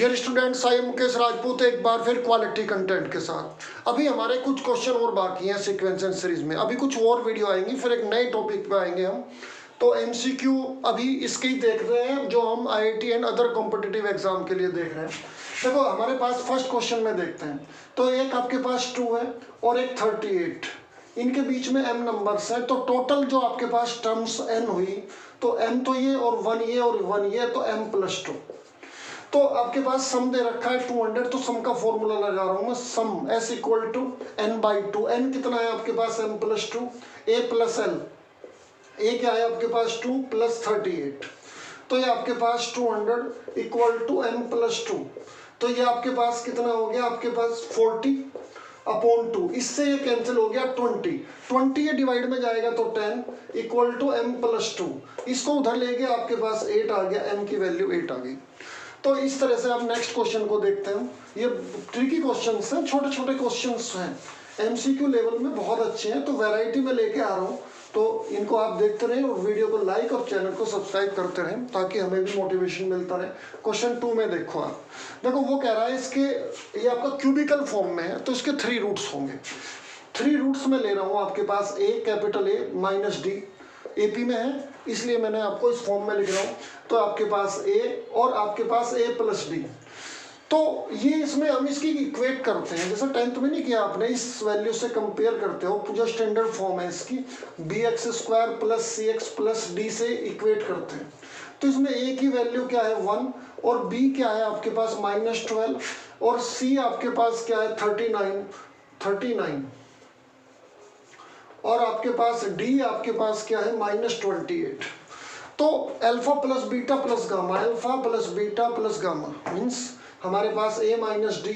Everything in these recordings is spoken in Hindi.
Dear students, I am Mukesh Rajput एक बार फिर क्वालिटी कंटेंट के साथ। अभी हमारे कुछ क्वेश्चन और बाकी हैं सीक्वेंस एंड सीरीज में। अभी कुछ और वीडियो आएंगी, फिर एक नए टॉपिक पे आएंगे हम। तो एमसीक्यू अभी इसके ही देख रहे हैं जो हम IIT and other competitive exam के लिए देख रहे हैं। देखो हमारे पास फर्स्ट क्वेश्चन में देखते हैं। तो एक आपके पास 2 है और एक 38, इनके बीच में m नंबर्स हैं। तो टोटल जो आपके पास टर्म्स n हुई, तो m तो ये और 1 ये और 1 ये, तो m+2। तो आपके पास सम दे रखा है 200, तो सम का फॉर्मूला लगा रहा हूं मैं। Sum s equal to n/2। n कितना है आपके पास? m+2। a plus l, a क्या है आपके पास? 2 + 38। तो ये आपके पास 200 इक्वल टू m+2। तो ये आपके पास कितना हो गया? आपके पास 40/2। इससे ये कैंसिल हो गया 20 ये डिवाइड में जाएगा तो 10 इक्वल टू m+2। इसको उधर ले गया, आपके पास 8 आ गया, m की वैल्यू 8 आ गई। तो इस तरह से आप नेक्स्ट क्वेश्चन को देखते हैं। ये ट्रिकी क्वेश्चंस हैं, छोटे छोटे क्वेश्चंस हैं, एमसीक्यू लेवल में बहुत अच्छे हैं। तो वैरायटी में लेके आ रहा हूँ, तो इनको आप देखते रहें और वीडियो को लाइक और चैनल को सब्सक्राइब करते रहें ताकि हमें भी मोटिवेशन मिलता रहे। क्वेश्चन 2 में देखो आप, देखो वो कह रहा है इसके, ये आपका क्यूबिकल फॉर्म में है तो इसके 3 रूट्स होंगे। 3 रूट्स में ले रहा हूँ आपके पास A capital A minus D, AP में है इसलिए मैंने आपको इस फॉर्म में लिख रहा हूँ। तो आपके पास A और आपके पास A प्लस D। तो ये इसमें हम इसकी इक्वेट करते हैं, जैसे 10th में नहीं किया आपने, इस वैल्यू से कंपेयर करते हो। जो स्टैंडर्ड फॉर्म है इसकी bx² + cx + d से इक्वेट करते हैं। तो इसमें A की वैल्यू क्या है? 1 और B क्या है आपके पास? -12 और C आपके पास क्या है? 39 और आपके पास D आपके पास क्या है? -28। तो alpha plus beta plus gamma, alpha plus beta plus gamma means हमारे पास A - D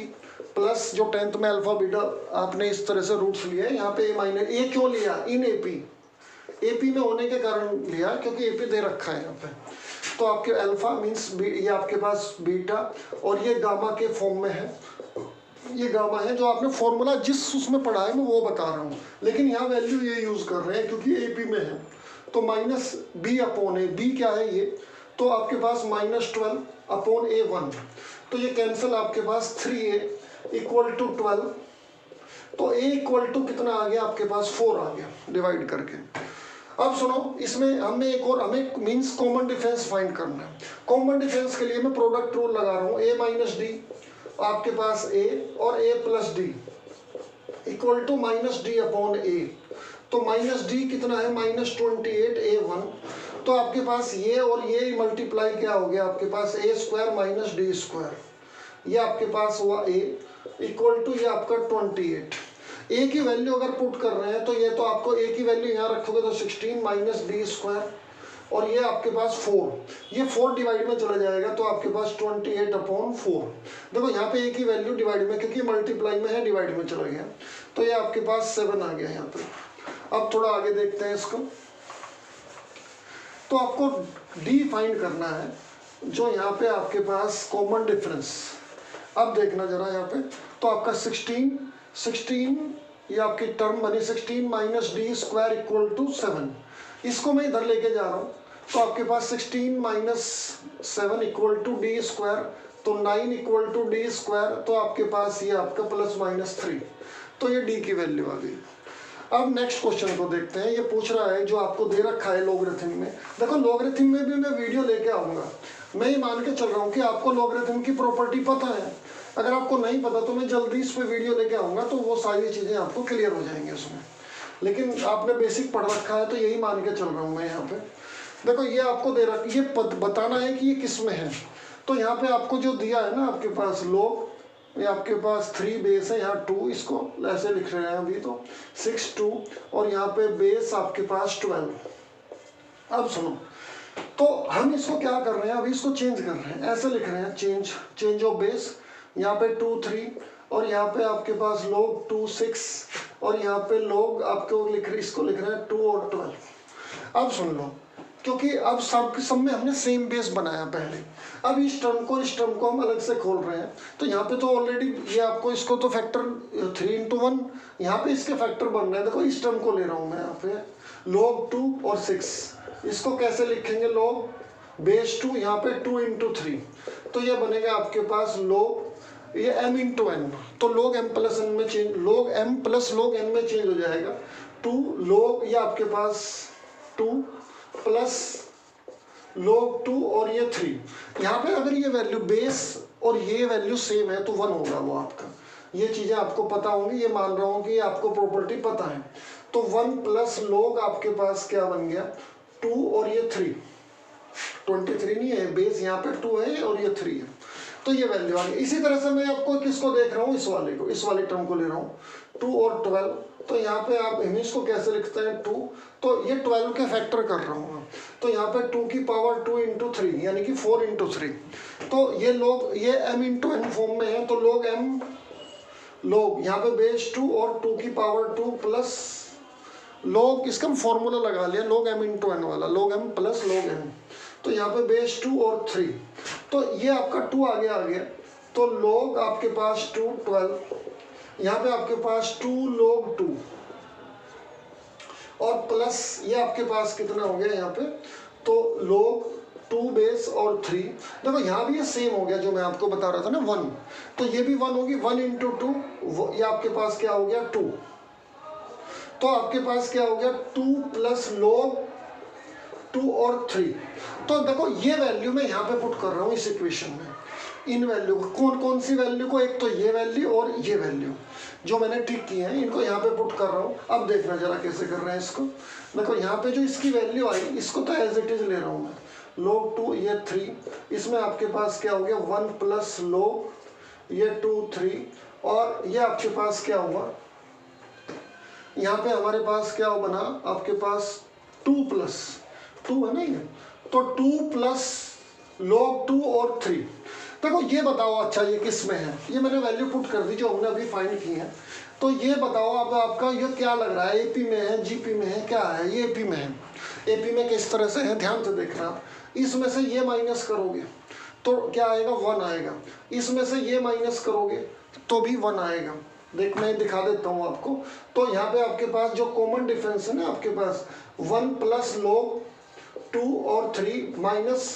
प्लस जो 10th में अल्फा बीटा आपने इस तरह से रूट्स लिए, यहाँ पे A क्यों लिया? इन AP में होने के कारण लिया क्योंकि AP दे रखा है यहाँ पे। तो आपके अल्फा मीन्स ये आपके पास बीटा और ये गामा के फॉर्म में है। ये गामा है, जो आपने फॉर्मूला जिस उसमें पढ़ा है मैं वो बता रहा हूँ, लेकिन यहाँ वैल्यू ये यूज कर रहे हैं क्योंकि AP में है। तो -B/A, B क्या है ये? तो आपके पास -12/A1। तो ये कैंसिल, आपके पास 3A इक्वल टू 12। तो A इक्वल टू कितना आ गया आपके पास? 4 आ गया डिवाइड करके। अब सुनो, इसमें हमें मीन्स कॉमन डिफरेंस फाइंड करना है। कॉमन डिफरेंस के लिए मैं प्रोडक्ट रूल लगा रहा हूँ। A - D आपके पास A और A plus D equal to -D/A। तो -D कितना है? -28/A1। तो आपके पास ये और ये मल्टीप्लाई क्या हो गया आपके पास? A² - D²। ये आपके पास हुआ A इक्वल टू ये आपका 28। A की वैल्यू अगर पुट कर रहे हैं तो ये तो आपको A की वैल्यू यहाँ रखोगे तो 16 - D² और ये आपके पास 4, ये 4 डिवाइड में चला जाएगा तो आपके पास 28/4। देखो यहाँ पे A की वैल्यू डिवाइड में, क्योंकि मल्टीप्लाई में है, डिवाइड में चला गया, तो ये आपके पास 7 आ गया यहाँ पे। अब थोड़ा आगे देखते हैं इसको। तो आपको D फाइंड करना है, जो यहाँ पे आपके पास कॉमन डिफरेंस। अब देखना जरा यहाँ पे, तो आपका 16 ये आपकी टर्म बनी 16 - D² इक्वल टू 7। इसको मैं इधर लेके जा रहा हूँ, तो आपके पास 16 - 7 इक्वल टू D², तो 9 इक्वल टू D²। तो आपके पास ये आपका +-3, तो ये D की वैल्यू आ गई। अब नेक्स्ट क्वेश्चन को देखते हैं। ये पूछ रहा है जो आपको दे रखा है लॉगरिथम में। देखो लॉगरिथम में भी मैं वीडियो लेके आऊँगा। मैं ये मान के चल रहा हूँ कि आपको लॉगरिथम की प्रॉपर्टी पता है। अगर आपको नहीं पता तो मैं जल्दी इस पे वीडियो लेके आऊँगा, तो वो सारी चीज़ें आपको क्लियर हो जाएंगी उसमें। लेकिन आपने बेसिक पढ़ रखा है तो यही मान के चल रहा हूँ मैं यहाँ पे। देखो ये आपको दे रखा, ये बताना है कि ये किस में है। तो यहाँ पे आपको जो दिया है ना आपके पास लॉग, ये आपके पास 3 बेस है, यहाँ 2, इसको ऐसे लिख रहे हैं अभी तो 6 2 और यहाँ पे बेस आपके पास 12। अब सुनो, तो हम इसको क्या कर रहे हैं, अभी इसको चेंज कर रहे हैं, ऐसे लिख रहे हैं चेंज ऑफ बेस। यहाँ पे 2 3 और यहाँ पे आपके पास लॉग 2 6 और यहाँ पे लॉग आपको इसको लिख रहे हैं 2 और 12। अब सुन लो, क्योंकि अब सब में हमने सेम बेस बनाया पहले। अब इस टर्म को हम अलग से खोल रहे हैं, तो यहाँ पे तो ऑलरेडी ये आपको इसको तो फैक्टर 3 × 1 यहाँ पे इसके फैक्टर बन रहे हैं। देखो इस टर्म को ले रहा हूँ मैं यहाँ पे log 2 और 6। इसको कैसे लिखेंगे? log बेस 2 यहाँ पे 2 × 3, तो ये बनेगा आपके पास log ये m इंटू एन, तो log m प्लस एन में change, log m plus log n में चेंज हो जाएगा 2 log ये आपके पास 2 प्लस log 2 और ये 3। यहाँ पे अगर ये वैल्यू बेस और ये वैल्यू सेम है तो 1 होगा वो आपका। ये चीज़ें आपको पता होंगी, ये मान रहा हूँ कि आपको प्रॉपर्टी पता है। तो 1 प्लस log आपके पास क्या बन गया 2 और ये 3, 23 नहीं है, बेस यहाँ पे 2 है और ये 3 है, तो ये वैल्यू आ गई। इसी तरह से मैं आपको किसको देख रहा हूँ, इस वाले को, इस वाले टर्म को ले रहा हूँ 2 और 12, तो यहाँ पे आप इमेज को कैसे लिखते हैं 2, तो ये 12 के फैक्टर कर रहा हूँ, तो यहाँ पे 2 की पावर 2 इंटू 3 यानी कि 4 इंटू 3, तो ये log ये m इंटू एन फॉर्म में है, तो log m log यहाँ पे बेस 2 और 2 की पावर 2 प्लस log, इसका फॉर्मूला लगा लिया log m इंटू एन वाला, log m plus log n, तो यहाँ पे बेस 2 और 3, तो ये आपका 2 आगे आ गया, तो log आपके पास 2 12, यहाँ पे आपके पास 2 log 2 और प्लस ये आपके पास कितना हो गया यहाँ पे, तो log 2 बेस और 3, देखो यहाँ भी ये सेम हो गया जो मैं आपको बता रहा था ना 1, तो ये भी 1 होगी, 1 इंटू 2 ये आपके पास क्या हो गया 2, तो आपके पास क्या हो गया 2 प्लस log 2 और 3। तो देखो ये वैल्यू मैं यहाँ पे पुट कर रहा हूँ इस इक्वेशन में, इन वैल्यू को, कौन कौन सी वैल्यू को, एक तो ये वैल्यू और ये वैल्यू जो मैंने ठीक की है, इनको यहाँ पे पुट कर रहा हूँ। अब देखना जरा कैसे कर रहे हैं इसको, देखो यहाँ पे जो इसकी वैल्यू आई इसको तो एज इट इज ले रहा हूँ मैं, log 2 ये 3, इसमें आपके पास क्या हो गया 1 प्लस log ये 2 3, और ये आपके पास क्या हुआ, यहाँ पे हमारे पास क्या बना आपके पास 2 प्लस 2 है ना ये, तो 2 प्लस log 2 और 3। देखो ये बताओ, अच्छा ये किस में है, ये मैंने वैल्यू पुट कर दी जो हमने अभी फाइंड की है, तो ये बताओ अब आपका ये क्या लग रहा है, एपी में है जीपी में है, क्या है, ये एपी में है। एपी में किस तरह से है ध्यान से देखना, इसमें से ये माइनस करोगे तो क्या आएगा 1 आएगा, इसमें से ये माइनस करोगे तो भी 1 आएगा। देख मैं दिखा देता हूँ आपको, तो यहाँ पे आपके पास जो कॉमन डिफरेंस है ना आपके पास 1 प्लस log 2 और 3 माइनस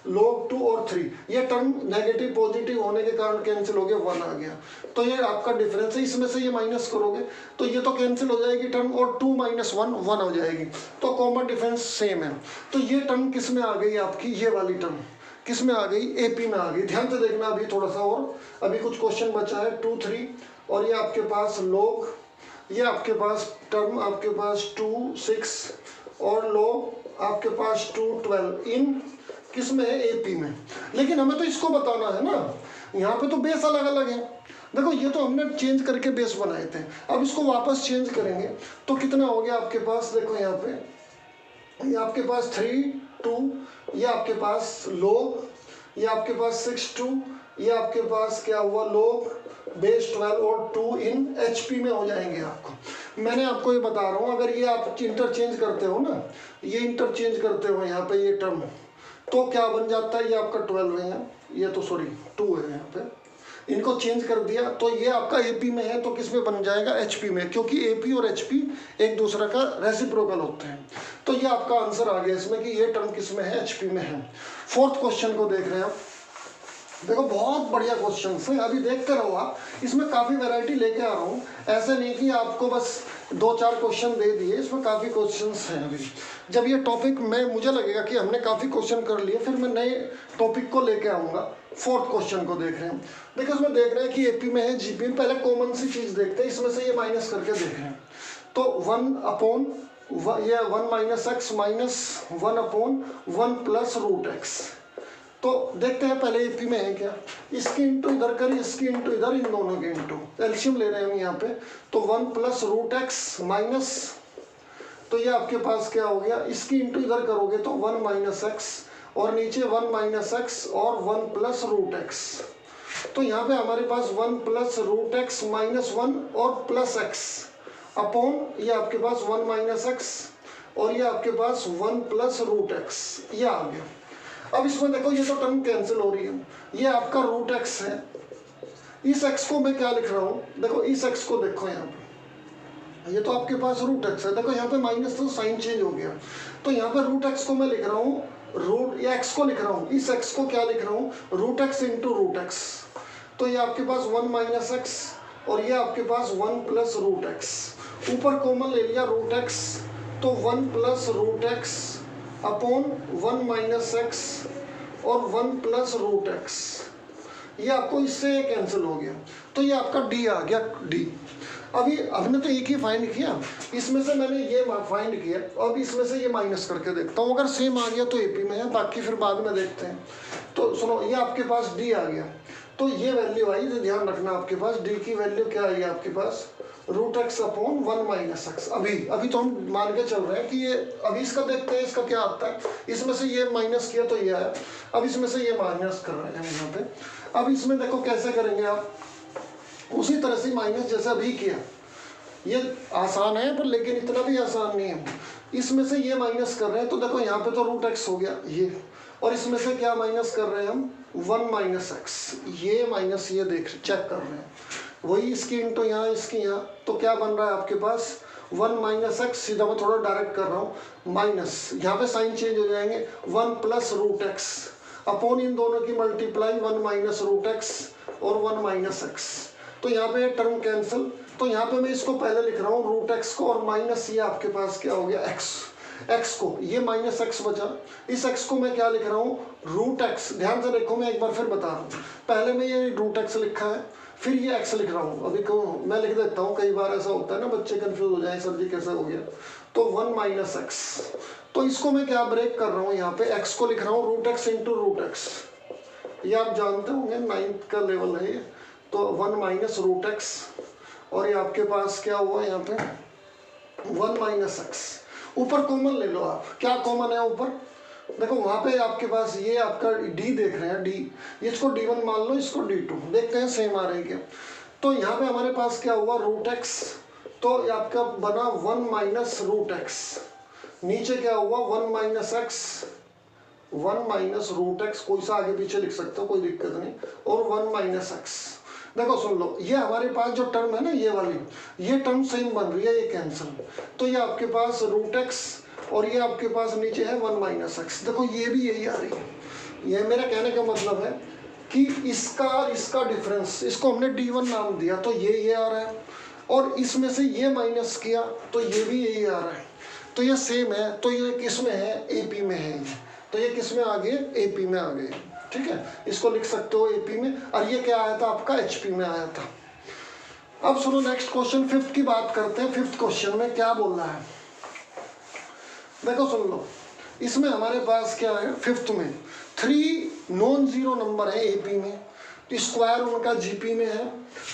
log 2 और 3, ये टर्म नेगेटिव पॉजिटिव होने के कारण कैंसिल हो गया, 1 आ गया, तो ये आपका डिफरेंस है, इसमें से ये माइनस करोगे तो ये तो कैंसिल हो जाएगी टर्म, और 2 माइनस 1 1 हो जाएगी, तो कॉमन डिफरेंस सेम है। तो ये टर्म किस में आ गई आपकी, ये वाली टर्म किस में आ गई, एपी में आ गई। ध्यान से देखना अभी थोड़ा सा, और अभी कुछ क्वेश्चन बचा है 2 3, और ये आपके पास log, ये आपके पास टर्म आपके पास 2 6 और log आपके पास 2 12 इन किस में है, एपी में। लेकिन हमें तो इसको बताना है ना, यहाँ पे तो बेस अलग अलग है। देखो ये तो हमने चेंज करके बेस बनाए थे, अब इसको वापस चेंज करेंगे तो कितना हो गया आपके पास, देखो यहाँ पे ये आपके पास 3 2, ये आपके पास log, ये आपके पास 6 2, ये आपके पास क्या हुआ log बेस 12 और 2 इन HP में हो जाएंगे आपको। मैंने आपको ये बता रहा हूँ, अगर ये आप इंटरचेंज करते हो ना, ये इंटरचेंज करते हो यहाँ पे ये टर्म, तो क्या बन जाता है, ये आपका 12 है यहाँ, ये तो सॉरी 2 है यहाँ पे, इनको चेंज कर दिया तो ये आपका एपी में है, तो किस में बन जाएगा, एचपी में, क्योंकि एपी और एचपी एक दूसरे का रेसिप्रोकल होते हैं। तो ये आपका आंसर आ गया इसमें कि ये टर्म किस में है, एचपी में है। फोर्थ क्वेश्चन को देख रहे हैं आप, देखो बहुत बढ़िया क्वेश्चन है, अभी देखते रहो आप, इसमें काफ़ी वैरायटी लेके आ रहा हूँ, ऐसे नहीं कि आपको बस 2-4 क्वेश्चन दे दिए, इसमें काफ़ी क्वेश्चंस हैं। अभी जब ये टॉपिक में मुझे लगेगा कि हमने काफ़ी क्वेश्चन कर लिए, फिर मैं नए टॉपिक को लेके आऊँगा। फोर्थ क्वेश्चन को देख रहे हैं, देखो इसमें देख रहे हैं कि एपी में है जीपी में, पहले कॉमन सी चीज़ देखते हैं, इसमें से ये माइनस करके देख रहे हैं, तो 1 ये 1 minus x minus 1 upon 1 plus root x. तो देखते हैं पहले एपी में है क्या, इसकी इंटू इधर करें, इसकी इंटू इधर, इन दोनों के इंटू, एलसीएम ले रहे हैं हम यहाँ पे, तो 1 प्लस रूट एक्स माइनस, तो ये आपके पास क्या हो गया, इसकी इंटू इधर करोगे तो 1 माइनस एक्स, और नीचे 1 माइनस एक्स और 1 प्लस रूट एक्स, तो यहाँ पे हमारे पास 1 प्लस रूट एक्स माइनस 1 और प्लस एक्स अपॉन ये आपके पास 1 माइनस एक्स, और ये आपके पास 1 प्लस रूट एक्स, ये आ गया। अब इसमें देखो ये तो टर्म कैंसिल हो रही है, ये आपका रूट एक्स है, इस एक्स को मैं क्या लिख रहा हूँ, देखो इस एक्स को देखो यहाँ पे, ये तो आपके पास रूट एक्स है, देखो यहाँ पे माइनस तो साइन चेंज हो गया, तो यहाँ पे रूट एक्स को मैं लिख रहा हूँ रूट, ये एक्स को लिख रहा हूँ, इस एक्स को क्या लिख रहा हूँ, root x into root x. तो ये आपके पास 1 माइनस एक्स और ये आपके पास 1 प्लस रूट एक्स। ऊपर कॉमन ले लिया रूट एक्स, तो 1 plus root x upon 1 minus x और 1 प्लस रूट एक्स। ये आपको इससे कैंसिल हो गया, तो ये आपका डी आ गया, डी। अभी हमने तो एक ही फाइंड किया, इसमें से मैंने ये फाइंड किया, अब इसमें से ये माइनस करके देखता हूँ, अगर सेम आ गया तो एपी में है, बाकी फिर बाद में देखते हैं। तो सुनो, ये आपके पास डी आ गया, तो ये वैल्यू आई, तो ध्यान रखना आपके पास डी की वैल्यू क्या आई आपके पास, root x upon 1 minus X. अभी तो हम मान के चल रहे हैं कि ये, अभी इसका देखते हैं इसका क्या आता है, इसमें से ये माइनस किया तो ये आया, अब इसमें से ये माइनस कर रहे हैं यहाँ पे। अब इसमें देखो कैसे करेंगे आप, उसी तरह से माइनस जैसा भी किया, ये आसान है पर लेकिन इतना भी आसान नहीं है। इसमें से ये माइनस कर रहे हैं, तो देखो यहाँ पे तो रूट एक्स हो गया ये, और इसमें से क्या माइनस कर रहे हैं हम, 1 माइनस एक्स, ये माइनस, ये चेक कर रहे हैं, वही इसकी इंटू यहाँ, इसकी यहाँ, तो क्या बन रहा है आपके पास 1 माइनस एक्स, सीधा मैं थोड़ा डायरेक्ट कर रहा हूँ, माइनस, यहाँ पे साइन चेंज हो जाएंगे, 1 प्लस रूट एक्स अपॉन इन दोनों की मल्टीप्लाई 1 माइनस रूट एक्स और 1 माइनस एक्स। तो यहाँ पे टर्म कैंसिल, तो यहाँ पे मैं इसको पहले लिख रहा हूँ रूट एक्स को, और माइनस ये आपके पास क्या हो गया एक्स, एक्स को, ये माइनस एक्स बचा, इस एक्स को मैं क्या लिख रहा हूँ, रूट एक्स। ध्यान से देखो, मैं एक बार फिर बता रहा हूँ, पहले मैं ये रूट एक्स लिखा है, फिर ये एक्स लिख रहा हूँ, अभी क्यों मैं लिख देता हूँ, कई बार ऐसा होता है ना बच्चे कंफ्यूज हो जाए, सर जी कैसा हो गया, तो 1 माइनस एक्स, तो इसको मैं क्या ब्रेक कर रहा हूँ, यहाँ पे एक्स को लिख रहा हूँ root x into root x, ये आप जानते होंगे 9th का लेवल है ये, तो 1 माइनस रूट एक्स, और ये आपके पास क्या हुआ यहाँ पे 1 माइनस एक्स। ऊपर कॉमन ले लो आप, क्या कॉमन है ऊपर, देखो वहाँ पे आपके पास ये आपका डी देख रहे हैं, डी, इसको D1 मान लो, इसको D2, देखते हैं सेम आ रही है क्या। तो यहाँ पे हमारे पास क्या हुआ रूट एक्स, तो आपका बना 1 माइनस रूट एक्स, नीचे क्या हुआ 1 minus x, 1 minus root x, कोई सा आगे पीछे लिख सकते हो कोई दिक्कत नहीं, और 1 माइनस एक्स। देखो सुन लो, ये हमारे पास जो टर्म है ना, ये वाली, ये टर्म सेम बन रही है, ये कैंसिल, तो ये आपके पास रूट एक्स और ये आपके पास नीचे है 1 माइनस एक्स। देखो ये भी यही आ रही है, ये मेरा कहने का मतलब है कि इसका डिफरेंस, इसको हमने D1 नाम दिया, तो ये आ रहा है, और इसमें से ये माइनस किया तो ये भी यही आ रहा है, तो ये सेम है, तो ये किस में है, AP में है, तो ये किस में आ गए, AP में आ गए, ठीक है, इसको लिख सकते हो AP में, और ये क्या आया था आपका HP में आया था। अब सुनो नेक्स्ट क्वेश्चन, 5th की बात करते हैं। 5th क्वेश्चन में क्या बोल रहा है, देखो सुन लो, इसमें हमारे पास क्या है, 5th में 3 नॉन जीरो नंबर है AP में, तो स्क्वायर उनका GP में है,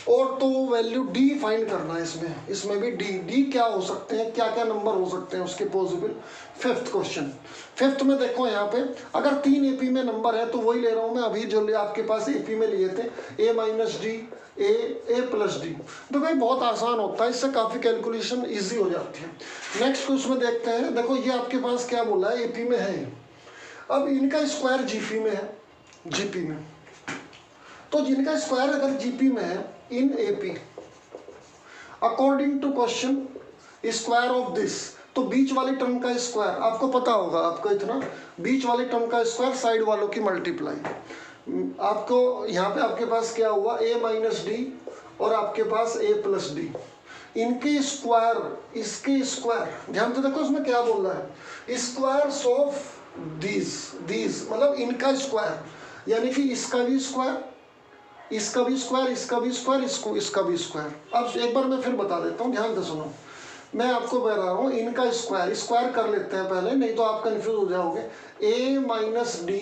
और तो वैल्यू D फाइंड करना है इसमें भी D क्या हो सकते हैं, क्या क्या नंबर हो सकते हैं उसके पॉसिबल। 5th क्वेश्चन, 5th में देखो यहाँ पे अगर 3 AP में नंबर है, तो वही ले रहा हूँ मैं अभी जो आपके पास AP में लिए थे, A minus D, A plus D। तो भाई बहुत आसान होता है, इससे काफ़ी कैलकुलेशन ईजी हो जाती है। नेक्स्ट उसमें देखते हैं, देखो ये आपके पास क्या बोला है, AP में है, अब इनका स्क्वायर GP में है, GP में, तो जिनका स्क्वायर अगर GP में है in AP, according to question square of this, तो बीच वाली टर्म का स्क्वायर आपको पता होगा, आपको इतना बीच वाली टर्म का स्क्वायर साइड वालों की मल्टीप्लाई, आपको यहाँ पे आपके पास क्या हुआ A माइनस D और आपके पास A प्लस D, इनके स्क्वायर, इसके स्क्वायर, ध्यान से देखो इसमें क्या बोल रहा है, स्क्वायर्स ऑफ दीज मतलब इनका स्क्वायर, यानी कि इसका भी स्क्वायर, इसका भी स्क्वायर, इसका भी स्क्वायर, इसका भी स्क्वायर। अब एक बार मैं फिर बता देता हूँ, ध्यान से सुनो, मैं आपको बता रहा हूँ इनका स्क्वायर कर लेते हैं पहले, नहीं तो आप कंफ्यूज हो जाओगे। A माइनस D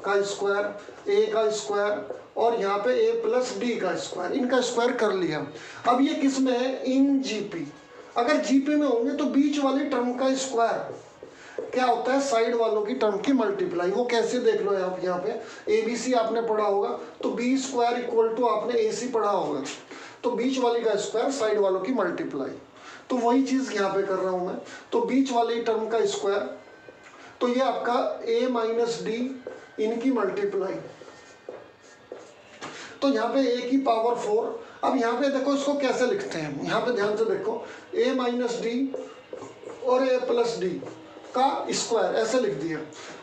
का स्क्वायर, A का स्क्वायर, और यहाँ पे A प्लस D का स्क्वायर, इनका स्क्वायर कर लिया। अब ये किस में है, इन GP, अगर GP में होंगे तो बीच वाली टर्म का स्क्वायर क्या होता है, साइड वालों की टर्म की मल्टीप्लाई। वो कैसे देख लो आप, यहाँ पे ABC आपने पढ़ा होगा, तो B स्क्वायर इक्वल टू आपने AC पढ़ा होगा, तो बीच वाली का स्क्वायर साइड वालों की मल्टीप्लाई, तो वही चीज़ यहाँ पे कर रहा हूँ मैं, तो बीच वाली टर्म का स्क्वायर, तो ये आपका A माइनस D इनकी मल्टीप्लाई, तो यहाँ पे A की पावर 4। अब यहाँ पे देखो इसको कैसे लिखते हैं, यहाँ पे ध्यान से देखो, A माइनस D और A प्लस D, का स्क्वायर ऐसे लिख दिया।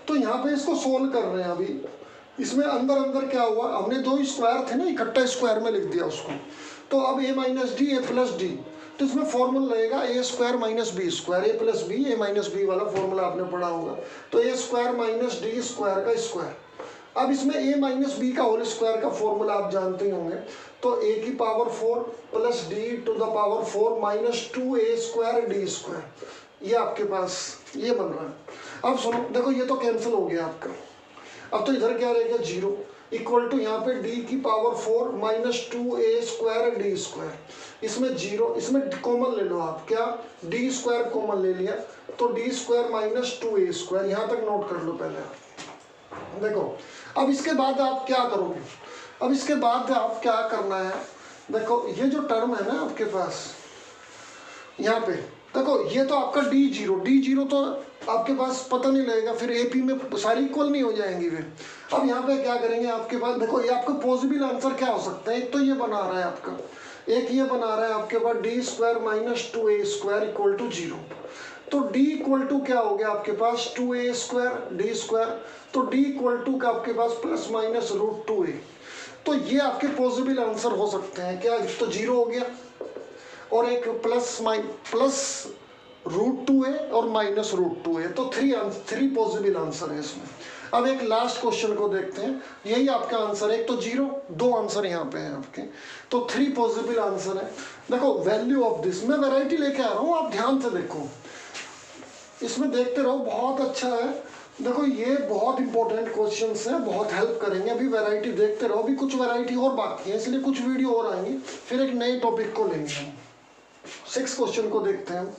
तो यहाँ पे इसको सोल्व कर रहे हैं अभी। इसमें अंदर अंदर क्या हुआ, हमने दो स्क्वायर थे ना, इकट्ठा स्क्वायर में लिख दिया उसको। तो अब a minus D A plus D, तो इसमें फॉर्मूला लगेगा A square minus B square, A plus B, A minus B वाला फॉर्मूला आपने पढ़ा होगा। तो A square minus D square का स्क्वायर। अब इसमें ए माइनस बी का होल स्क्वायर का फॉर्मूला आप जानते ही होंगे। तो a की power 4 plus D to the power 4 minus 2a square D square, ये आपके पास ये बन रहा है। अब सुनो, देखो ये तो कैंसिल हो गया आपका। अब तो इधर क्या रहेगा, 0 इक्वल टू यहाँ पे d की power 4 minus 2a square D square. इसमें 0, इसमें कॉमन ले लो आप, क्या d स्क्वायर कॉमन ले लिया, तो d square minus 2a square, यहाँ तक नोट कर लो पहले आप। देखो अब इसके बाद आप क्या करोगे, अब इसके बाद आप क्या करना है, देखो ये जो टर्म है ना आपके पास यहाँ पे, देखो ये तो आपका d0 तो आपके पास पता नहीं लगेगा, फिर AP में सारी इक्वल नहीं हो जाएंगी फिर। अब यहाँ पे क्या करेंगे आपके पास, देखो ये आपका पॉसिबल आंसर क्या हो सकता है, एक तो ये बना रहा है आपका, एक ये बना रहा है आपके पास d square minus 2a square equal to 0। तो d इक्वल टू क्या हो गया आपके पास 2a स्क्वायर डी स्क्वायर, तो d इक्वल टू का आपके पास प्लस माइनस रूट 2a। तो ये आपके पॉसिबल आंसर हो सकते हैं, क्या तो 0 हो गया और एक प्लस रूट 2a और माइनस रूट 2a, तो 3 पॉसिबल आंसर है इसमें। अब एक लास्ट क्वेश्चन को देखते हैं, यही आपका आंसर है, एक तो 0, 2 आंसर यहाँ पे हैं आपके, तो 3 पॉसिबल आंसर है। देखो वैल्यू ऑफ दिस, मैं वैरायटी लेके आ रहा हूँ, आप ध्यान से देखो, इसमें देखते रहो, बहुत अच्छा है। देखो ये बहुत इंपॉर्टेंट क्वेश्चंस हैं, बहुत हेल्प करेंगे। अभी वैरायटी देखते रहो, अभी कुछ वैरायटी और बाकी है, इसलिए कुछ वीडियो और आएंगी, फिर एक नए टॉपिक को लेंगे हम। 6 क्वेश्चन को देखते हैं।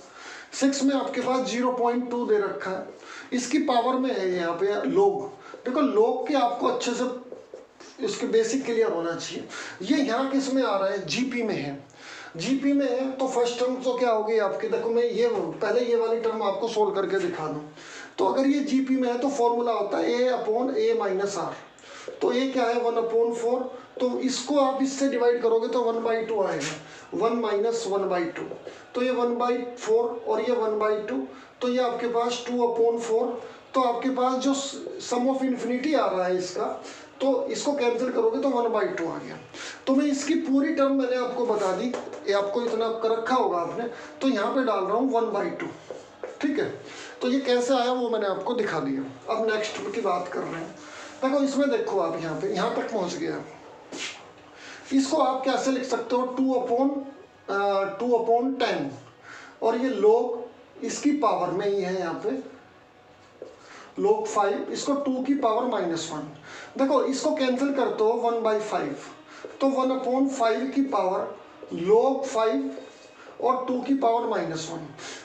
6 में आपके पास 0.2 दे रखा है, इसकी पावर में है यहाँ पे लोग। देखो लोग के आपको अच्छे से इसके बेसिक क्लियर होना चाहिए। ये यहाँ किस में आ रहा है, जीपी में है, जीपी में है। तो फर्स्ट टर्म तो क्या होगी आपकी, देखो मैं ये पहले ये वाली टर्म आपको सोल्व करके दिखा दूँ। तो अगर ये जीपी में है तो फॉर्मूला होता है a upon a minus R. तो a क्या है 1/4, तो इसको आप इससे डिवाइड करोगे तो 1/2 आएगा, 1 माइनस 1/2। तो ये 1/4 और ये 1/2, तो ये आपके पास 2/4। तो आपके पास जो सम ऑफ इन्फिनिटी आ रहा है इसका, तो इसको कैंसिल करोगे तो 1/2 आ गया। तो मैं इसकी पूरी टर्म मैंने आपको बता दी, ये आपको इतना कर रखा होगा आपने, तो यहाँ पे डाल रहा हूँ 1/2, ठीक है। तो ये कैसे आया वो मैंने आपको दिखा दिया। अब नेक्स्ट की बात कर रहे हैं। देखो इसमें देखो आप यहाँ पे, यहाँ तक पहुँच गया। इसको आप कैसे लिख सकते हो, 2/10, और ये log इसकी पावर में ही है यहाँ पे log 5, इसको 2 की पावर -1। देखो इसको कैंसिल करते हो 1/5, तो 1/5 की पावर log 5 और 2 की पावर -1।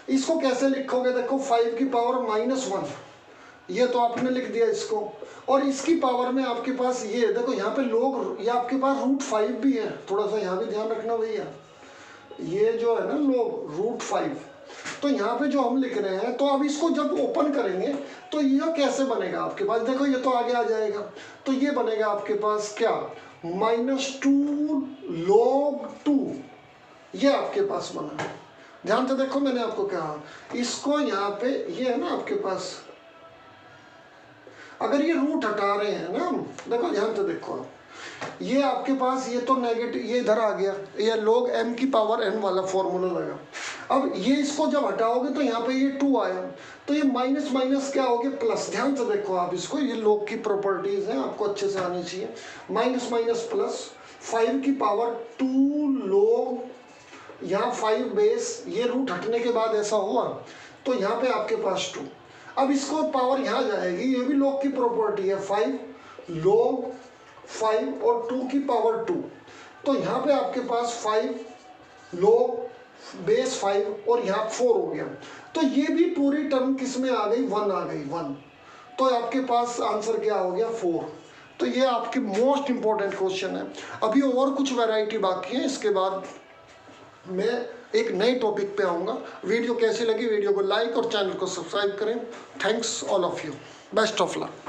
इसको कैसे लिखोगे, देखो 5 की पावर -1, ये तो आपने लिख दिया इसको, और इसकी पावर में आपके पास ये देखो यहाँ पे लोग, ये आपके पास √5 भी है, थोड़ा सा यहाँ भी ध्यान रखना भैया, ये जो है ना लोग √5। तो यहाँ पे जो हम लिख रहे हैं, तो अब इसको जब ओपन करेंगे तो ये कैसे बनेगा आपके पास, देखो ये तो आगे आ जाएगा, तो ये बनेगा आपके पास क्या -2 log 2, ये आपके पास बना। ध्यान से देखो मैंने आपको कहा, इसको यहाँ पे ये है ना आपके पास, अगर ये रूट हटा रहे हैं ना, देखो ध्यान से देखो, ये आपके पास ये तो नेगेटिव, ये इधर आ गया, ये log m की पावर n वाला फॉर्मूला लगा। अब ये इसको जब हटाओगे तो यहाँ पे ये 2 आया, तो ये माइनस माइनस क्या हो गया प्लस। ध्यान से देखो आप इसको, ये log की प्रॉपर्टीज हैं, आपको अच्छे से आनी चाहिए। माइनस माइनस प्लस, 5 की पावर 2 log, यहाँ 5 बेस, ये रूट हटने के बाद ऐसा हुआ, तो यहाँ पे आपके पास 2। अब इसको पावर यहाँ जाएगी, ये भी log की प्रॉपर्टी है, 5 log 5 और 2 की पावर 2। तो यहाँ पे आपके पास 5 log बेस 5 और यहाँ 4 हो गया। तो ये भी पूरी टर्म किस में आ गई, 1 आ गई, 1। तो आपके पास आंसर क्या हो गया, 4। तो ये आपके मोस्ट इंपॉर्टेंट क्वेश्चन है। अभी और कुछ वैरायटी बाकी है, इसके बाद मैं एक नए टॉपिक पे आऊँगा। वीडियो कैसी लगी, वीडियो को लाइक और चैनल को सब्सक्राइब करें। Thanks all of you, best of luck.